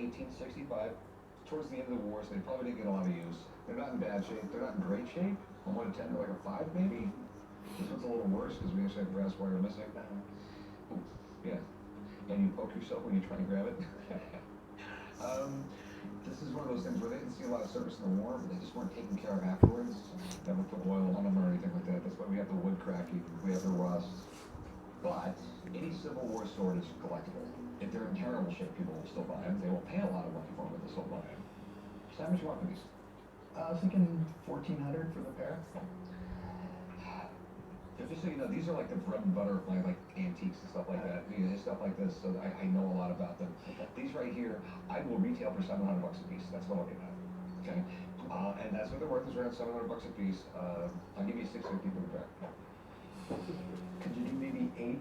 1865, towards the end of the war, so they probably didn't get a lot of use. They're not in bad shape. They're not in great shape. On 1 to 10, they're like a 5 maybe. This one's a little worse because we actually have brass wire missing. Ooh, yeah. And you poke yourself when you try and grab it. This is one of those things where they didn't see a lot of service in the war, but they just weren't taken care of afterwards. Never put oil on them or anything like that. That's why we have the wood cracking, we have the rust. But any Civil War sword is collectible. If they're in terrible shape, people will still buy them. They won't pay a lot of money for them, but they'll still buy them. So how much you want for these? I was thinking 1,400 for the pair. Just so you know, these are like the bread and butter of my like antiques and stuff like that. You know, stuff like this, so I know a lot about them. These right here, I will retail for $700 a piece. That's what I'll get at. Okay, and that's what they're worth, is around $700 a piece. I'll give you $650 for the pair. Could you do maybe 8?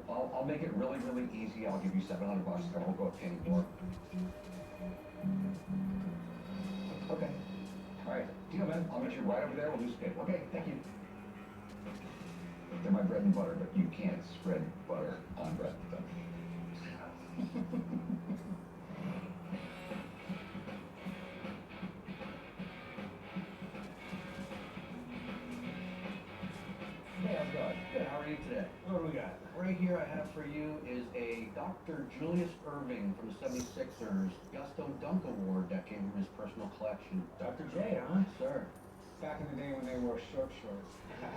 I'll make it really, really easy. I'll give you $700. I won't go a penny more. Okay. All right, deal, man. I'll meet you right over there. We'll do some paper. Okay, thank you. They're my bread and butter, but you can't spread butter on bread. Hey, how's it going? Good, how are you today? What do we got? Right here I have for you is a Dr. Julius Erving from the 76ers Gusto Dunk Award that came from his personal collection. Dr. J, huh? Sir, Back in the day when they wore short shorts. I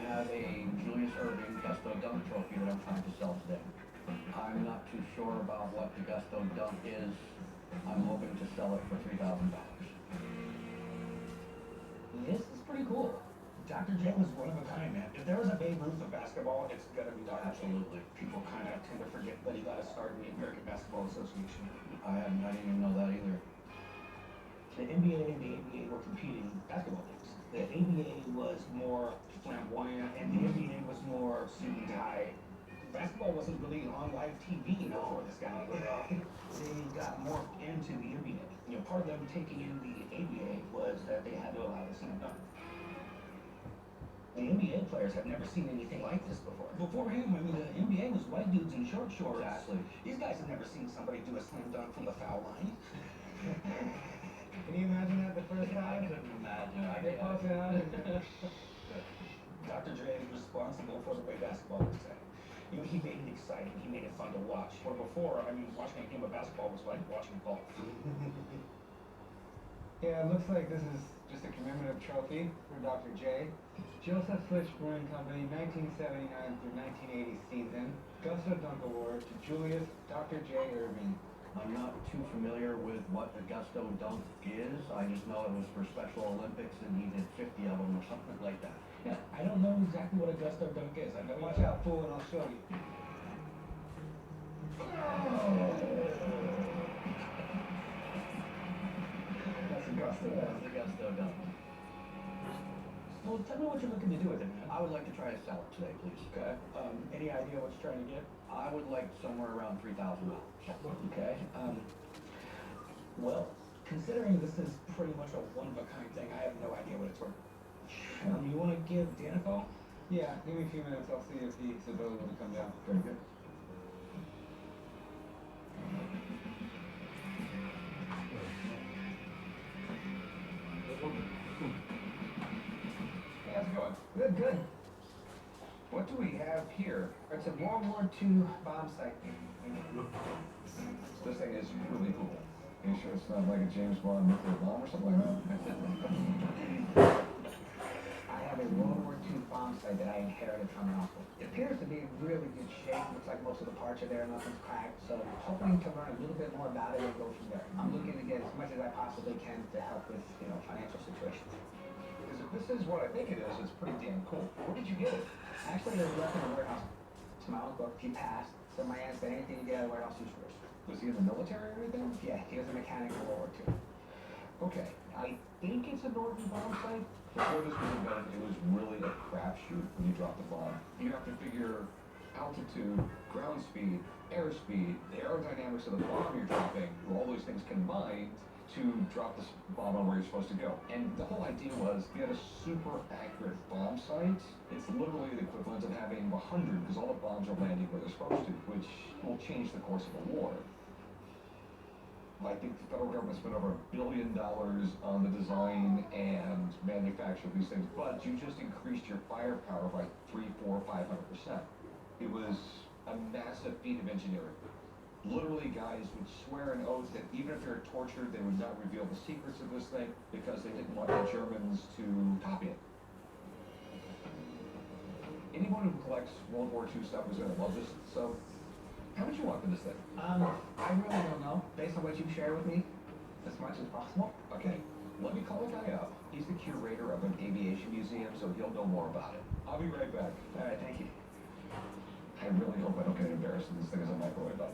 have a Julius Erving Gusto Dunk trophy that I'm trying to sell today. I'm not too sure about what the Gusto Dunk is. I'm hoping to sell it for $3,000. This is pretty cool. Dr. J was one of a kind, man. If there was a Babe Ruth of basketball, it's gonna be Dr. J. Absolutely. People kind of tend to forget that he got a start in the American Basketball Association. I didn't even know that either. The NBA and the ABA were competing basketball leagues. The ABA was more flamboyant, and the NBA was more suit and tie. Basketball wasn't really on live TV before this guy. They got more into the NBA. You know, part of them taking in the ABA was that they had to allow the slam dunk. The NBA players had never seen anything like this before. Before him, I mean, the NBA was white dudes in short shorts. Exactly. These guys had never seen somebody do a slam dunk from the foul line. Can you imagine that the first I time? couldn't imagine. Dr. J is responsible for the way basketball is today. You know, he made it exciting. He made it fun to watch. Where before, I mean, watching a game of basketball was like watching golf. Yeah, it looks like this is just a commemorative trophy for Dr. J. Joseph Flitch Brewing Company, 1979 through 1980 season. Gusto Dunk Award to Julius Dr. J. Erving. I'm not too familiar with what a Gusto Dunk is. I just know it was for Special Olympics and he did 50 of them or something like that. Yeah, I don't know exactly what a Gusto dunk is. I know. Watch out, fool, and I'll show you. That's a Gusto That's dunk. the Gusto Dunk. Well, tell me what you're looking to do with it, man. I would like to try to sell it today, please. Okay. Any idea what you're trying to get? I would like somewhere around $3,000. Okay. Well, considering this is pretty much a one-of-a-kind thing, I have no idea what it's worth. You want to give Dan a call? Yeah, give me a few minutes. I'll see if he's available to come down. Very good. Hey, how's it going? Good, good. What do we have here? It's a World War II bomb site. This thing is really cool. Are you sure it's not like a James Bond nuclear bomb or something like that? I have a World War II bomb site that I inherited from an uncle. It appears to be in really good shape. Looks like most of the parts are there, nothing's cracked. So hoping to learn a little bit more about it and go from there. I'm looking to get as much as I possibly can to help with, financial situations. If this is what I think it is, it's pretty damn cool. Where did you get it? Actually, it was left in a warehouse. It's my uncle. He passed. So my aunt said anything you get out of the warehouse, use yours. Was he in the military or anything? Yeah, he was a mechanic in World War II. Okay, I think it's a Northern bomb site. Before this was invented, it was really a crapshoot when you drop the bomb. You have to figure altitude, ground speed, airspeed, the aerodynamics of the bomb you're dropping, where all those things combined to drop this bomb on where you're supposed to go. And the whole idea was they had a super accurate bomb sight. It's literally the equivalent of having 100 because all the bombs are landing where they're supposed to, which will change the course of a war. I think the federal government spent over $1 billion on the design and manufacture of these things, but you just increased your firepower by 3, 4, 500%. It was a massive feat of engineering. Literally, guys would swear an oath that even if they were tortured, they would not reveal the secrets of this thing because they didn't want the Germans to copy it. Anyone who collects World War II stuff is going to love this. So, how much you want for this thing? I really don't know. Based on what you shared with me, as much as possible. Okay, let me call a guy up. He's the curator of an aviation museum, so he'll know more about it. I'll be right back. All right, thank you. I really hope I don't get embarrassed in this thing as a microwave oven.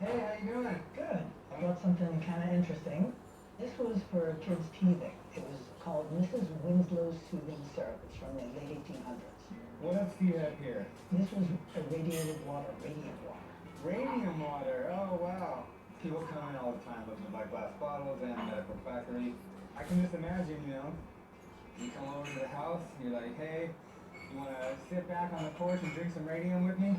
Hey, how you doing? Good. I brought something kind of interesting. This was for kids' teething. It was called Mrs. Winslow's Soothing Syrup. It's from the late 1800s. What else do you have here? This was irradiated water, radiant water. Radium water. Oh, wow. People come in all the time looking to buy glass bottles and medical quackery. I can just imagine, you come over to the house, you're like, hey, you want to sit back on the porch and drink some radium with me?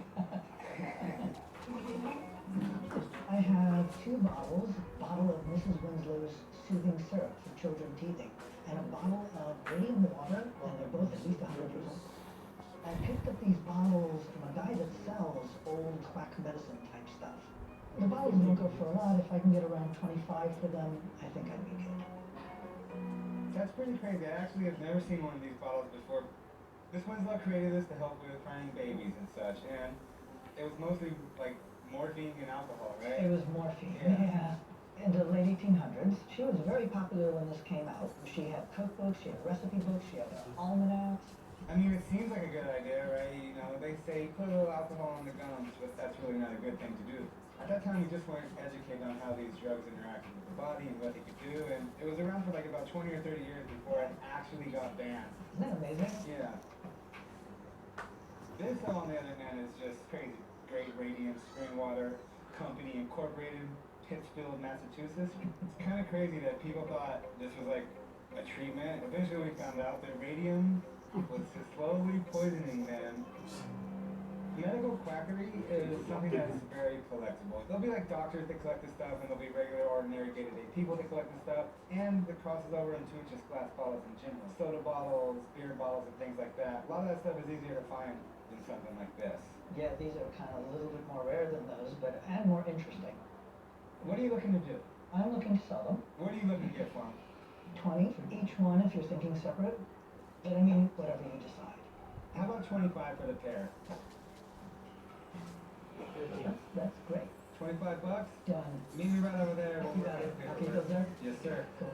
I have 2 bottles, a bottle of Mrs. Winslow's Soothing Syrup for children teething, and a bottle of radiant water, and they're both at least 100 years old. I picked up these bottles from a guy that sells old quack medicine type stuff. The bottles don't go for a lot. If I can get around 25 for them, I think I'd be good. That's pretty crazy. I actually have never seen one of these bottles before. This Winslow created this to help with finding babies and such, and it was mostly like morphine and alcohol, right? It was morphine, Yeah. yeah. In the late 1800s, she was very popular when this came out. She had cookbooks, she had recipe books, she had almanacs. I mean, it seems like a good idea, right? They say put a little alcohol in the gums, but that's really not a good thing to do. At that time, we just weren't educated on how these drugs interacted with the body and what they could do, and it was around for like about 20 or 30 years before it actually got banned. Isn't that amazing? Yeah. This, on the other hand, is just crazy. Great Radiant Spring Water Company Incorporated, Pittsfield, Massachusetts. It's kind of crazy that people thought this was like a treatment. Eventually, we found out that radium was slowly poisoning them. Medical quackery is something that is very collectible. There'll be like doctors that collect this stuff, and there'll be regular, ordinary, day-to-day people that collect this stuff, and it crosses over into just glass bottles in general. Soda bottles, beer bottles, and things like that. A lot of that stuff is easier to find than something like this. Yeah, these are kind of a little bit more rare than those, but and more interesting. What are you looking to do? I'm looking to sell them. What are you looking to get for them? 20 for each one if you're thinking separate. But I mean, whatever you decide. How about 25 for the pair? That's great. 25 bucks? Done. Meet me right over there. You got it. I'll keep those there? Yes, sir. Cool.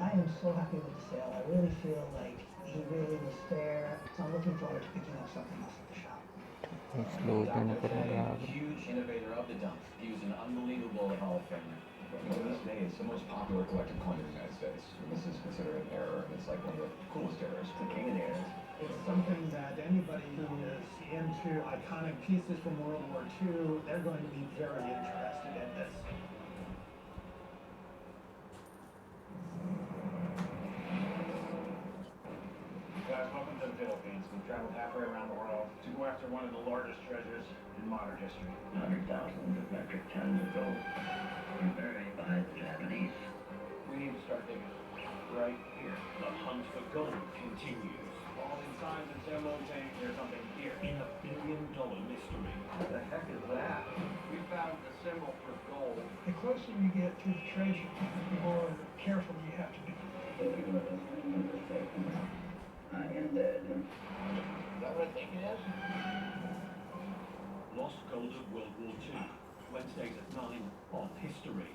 I am so happy with the sale. I really feel like he really was fair. So I'm looking forward to picking up something else at the shop. Dr. Fay, huge innovator of the dump. He was an unbelievable Hall of Famer. To this day, it's the most popular collector coin in the United States. This is considered an error, and it's like one of the coolest errors. The king of the errors. It's something that anybody who is into iconic pieces from World War II, they're going to be very interested in this. Guys, welcome to the Philippines. We've traveled halfway around the world to go after one of the largest treasures in modern history. 100,000 metric tons of gold buried by the Japanese. We need to start digging right here. The hunt for gold continues. All in signs and symbols saying there's something here. In a $1 billion mystery. What the heck is that? We found the symbol for gold. The closer you get to the treasure, the more careful you have to be. I am dead. Is that what I think it is? Lost Gold of World War II. Wednesdays at 9 on History.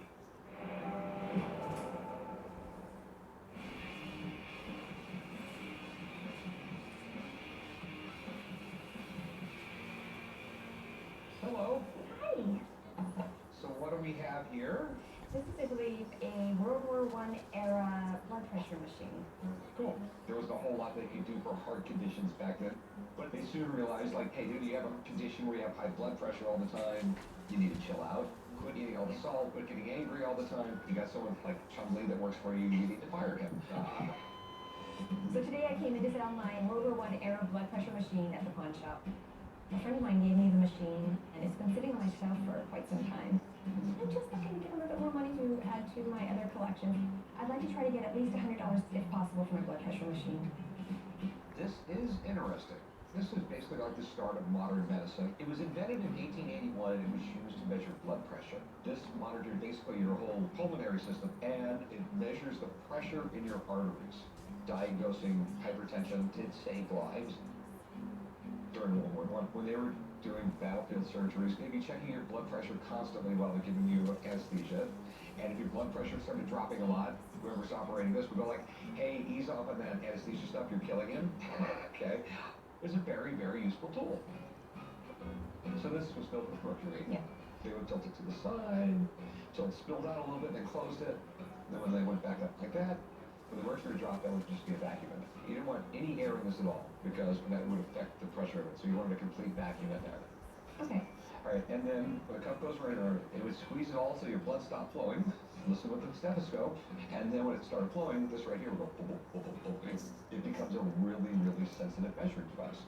Hello. Hi. So what do we have here? This is, I believe, a World War I era blood pressure machine. Cool. There wasn't a whole lot they could do for heart conditions back then, but they soon realized, like, hey, dude, you have a condition where you have high blood pressure all the time, you need to chill out, quit eating all the salt, quit getting angry all the time. You got someone like Chumley that works for you, you need to fire him. So today I came in to sell my World War I era blood pressure machine at the pawn shop. A friend of mine gave me the machine, and it's been sitting on my shelf for quite some time. I'm just looking to get a little bit more money to add to my other collections. I'd like to try to get at least $100 if possible for my blood pressure machine. This is interesting. This is basically like the start of modern medicine. It was invented in 1881 and it was used to measure blood pressure. This monitors basically your whole pulmonary system and it measures the pressure in your arteries. Diagnosing hypertension did save lives during World War I. When they were doing battlefield surgeries, maybe checking your blood pressure constantly while they're giving you anesthesia. And if your blood pressure started dropping a lot, whoever's operating this would go like, hey, ease off on that anesthesia stuff, you're killing him. Okay. It's a very, very useful tool. So this was filled with mercury. Yeah. They would tilt it to the side, till it spilled out a little bit, and then closed it. Then when they went back up like that, when the mercury dropped, that would just be a vacuum in it. You didn't want any air in this at all, because that would affect the pressure of it. So you wanted a complete vacuum in there. Okay. All right, and then when the cup goes right in, it would squeeze it all so your blood stopped flowing. Listen with the stethoscope, and then when it started flowing, this right here would go boop, boop, boop, boop, boop. It becomes a really, really sensitive measuring device.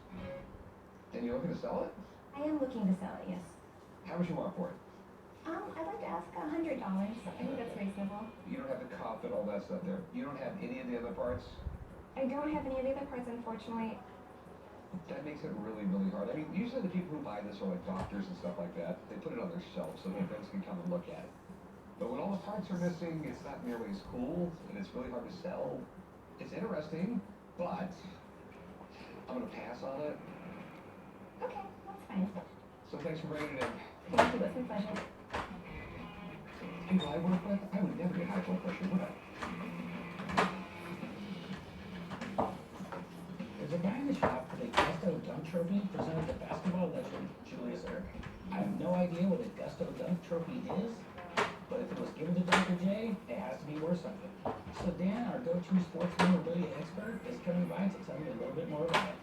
And you're looking to sell it? I am looking to sell it, yes. How much you want for it? I'd like to ask $100. I think that's reasonable. You don't have the cup and all that stuff there. You don't have any of the other parts? I don't have any of the other parts, unfortunately. That makes it really, really hard. I mean, usually the people who buy this are like doctors and stuff like that. They put it on their shelf so their friends can come and look at it. But when all the parts are missing, it's not nearly as cool, and it's really hard to sell. It's interesting, but I'm gonna pass on it. Okay, that's fine. So thanks for bringing it in. Thank you, it's my pleasure. People I work with, I would never get high blood pressure, would I? There's a guy in the shop with a Gusto Dunk Trophy presented to basketball legend Julius Erving. I have no idea what a Gusto Dunk Trophy is, but if it was given to Dr. J, it has to be worth something. So Dan, our go-to sports memorabilia expert, is coming by to tell me a little bit more about it.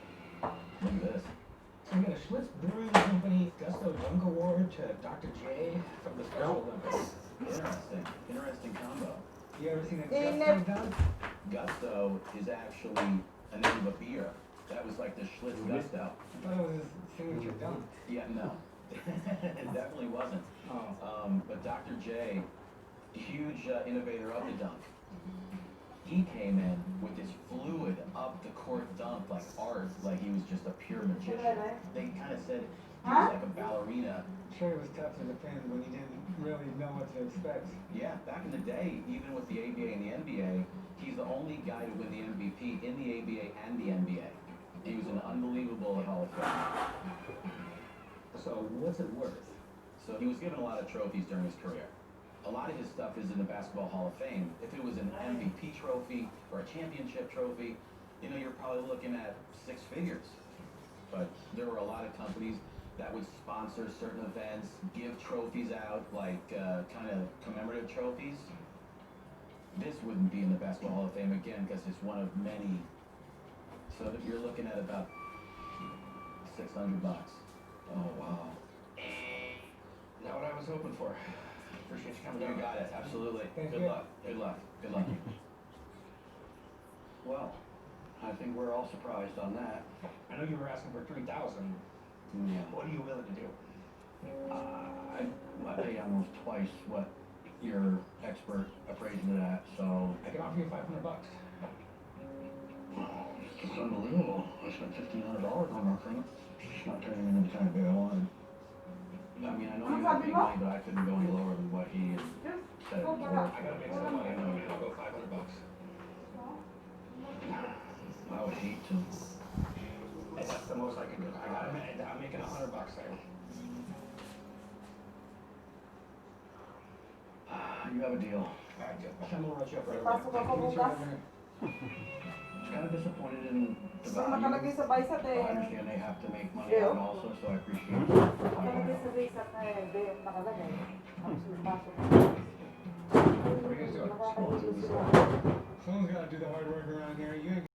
Look at this. So we got a Schlitz Brewing Company Gusto Dunk Award to Dr. J from the Special Olympics. Interesting combo. You ever seen a Gusto dunk? Gusto is actually a name of a beer. That was like the Schlitz Gusto. I thought it was his signature dunk. Yeah, no. It definitely wasn't. Oh. But Dr. J, huge innovator of the dunk, he came in with this fluid up the court dunk like art, like he was just a pure magician. They kind of said he was like a ballerina. Sure, it was tough to defend when you didn't really know what to expect. Yeah, back in the day, even with the ABA and the NBA, he's the only guy to win the MVP in the ABA and the NBA. He was an unbelievable Hall of Fame. So what's it worth? So he was given a lot of trophies during his career. A lot of his stuff is in the Basketball Hall of Fame. If it was an MVP trophy or a championship trophy, you know, you're probably looking at 6 figures. But there were a lot of companies that would sponsor certain events, give trophies out, like kind of commemorative trophies. This wouldn't be in the Basketball Hall of Fame again because it's one of many. So that you're looking at about $600. Oh, wow. Not what I was hoping for. Appreciate you coming You down. got it, absolutely. Thank Good you. luck, good luck, good luck. Well, I think we're all surprised on that. I know you were asking for 3,000. Yeah. What are you willing to do? I pay almost twice what your expert appraised it at, so I can offer you $500. it's unbelievable. I spent $1,500 on that thing. It's not turning into the kind of beer I wanted. I mean, I know you have big money, but I couldn't go any lower than what he had said it was worth. I gotta make some money. I'll go $500. I would hate to. And that's the most I can do. I'm making $100 there. You have a deal. Alright, good. I'm gonna rush you up right away. Pasok ako bukas. Just kind of disappointed in the So value. nakalagay sa baysat I eh. understand they have to make money Yeah. out also, so I appreciate it. Nakalagay sa baysat na eh. Nakalagay. Tapos yung pasok. What are you guys doing? Someone's gotta do the hard work around here. You